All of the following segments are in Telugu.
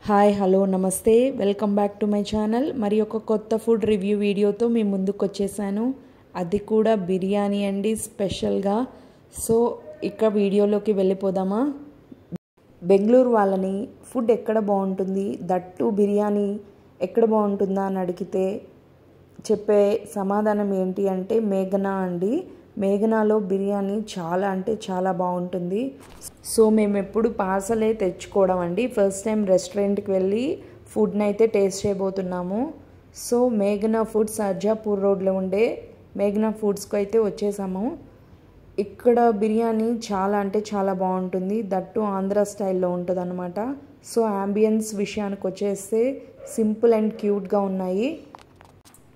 హాయ్ హలో నమస్తే welcome back to my channel మరి ఒక కొత్త ఫుడ్ రివ్యూ వీడియోతో మీ ముందుకు వచ్చేసాను. అది కూడా బిర్యానీ అండి స్పెషల్గా. సో ఇక వీడియోలోకి వెళ్ళిపోదామా. బెంగళూరు వాళ్ళని ఫుడ్ ఎక్కడ బాగుంటుంది, దట్టు బిర్యానీ ఎక్కడ బాగుంటుందా అని అడిగితే చెప్పే సమాధానం ఏంటి అంటే మేఘనా అండి. మేఘనాలో బిర్యానీ చాలా అంటే చాలా బాగుంటుంది. సో మేము ఎప్పుడు పార్సలే తెచ్చుకోవడం అండి. ఫస్ట్ టైం రెస్టారెంట్కి వెళ్ళి ఫుడ్ని అయితే టేస్ట్ చేయబోతున్నాము. సో మేఘనా ఫుడ్స్ అర్జాపూర్ రోడ్లో ఉండే మేఘనా ఫుడ్స్కి అయితే వచ్చేసాము. ఇక్కడ బిర్యానీ చాలా అంటే చాలా బాగుంటుంది. దట్టు ఆంధ్ర స్టైల్లో ఉంటుంది అనమాట. సో అంబియన్స్ విషయానికి వచ్చేస్తే సింపుల్ అండ్ క్యూట్గా ఉన్నాయి.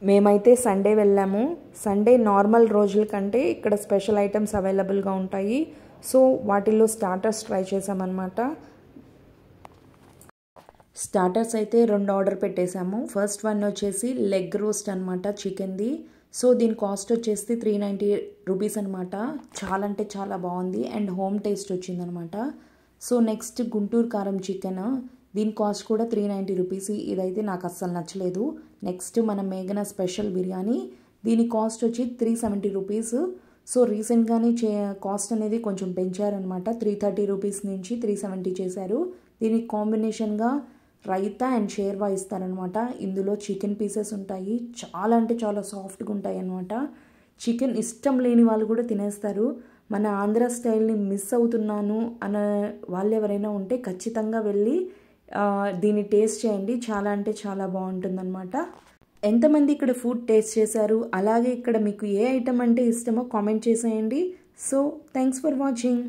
మేమైతే సండే వెళ్ళాము. సండే నార్మల్ రోజుల కంటే ఇక్కడ స్పెషల్ ఐటమ్స్ అవైలబుల్గా ఉంటాయి. సో వాటిల్లో స్టార్టర్స్ ట్రై చేసామన్నమాట. స్టార్టర్స్ అయితే 2 ఆర్డర్ పెట్టేశాము. ఫస్ట్ వన్ వచ్చేసి లెగ్ రోస్ట్ అనమాట, చికెన్ది. సో దీని కాస్ట్ వచ్చేసి 390 రూపీస్ అనమాట. చాలా అంటే చాలా బాగుంది అండ్ హోమ్ టేస్ట్ వచ్చిందనమాట. సో నెక్స్ట్ గుంటూరు కారం చికెన్, దీని కాస్ట్ కూడా 390 రూపీస్. ఇదైతే నాకు అస్సలు నచ్చలేదు. నెక్స్ట్ మన మేఘనా స్పెషల్ బిర్యానీ, దీని కాస్ట్ వచ్చి 370 రూపీస్. సో రీసెంట్గానే కాస్ట్ అనేది కొంచెం పెంచారనమాట. 330 రూపీస్ నుంచి 370 చేశారు. దీనికి కాంబినేషన్గా రైతా అండ్ షేర్వా ఇస్తారనమాట. ఇందులో చికెన్ పీసెస్ ఉంటాయి. చాలా అంటే చాలా సాఫ్ట్గా ఉంటాయి అనమాట. చికెన్ ఇష్టం లేని వాళ్ళు కూడా తినేస్తారు. మన ఆంధ్ర స్టైల్ని మిస్ అవుతున్నాను అనే వాళ్ళు ఎవరైనా ఉంటే ఖచ్చితంగా వెళ్ళి దీన్ని టేస్ట్ చేయండి. చాలా అంటే చాలా బాగుంటుందన్నమాట. ఎంతమంది ఇక్కడ ఫుడ్ టేస్ట్ చేశారు, అలాగే ఇక్కడ మీకు ఏ ఐటమ్ అంటే ఇష్టమో కామెంట్ చేసేయండి. So thanks for watching.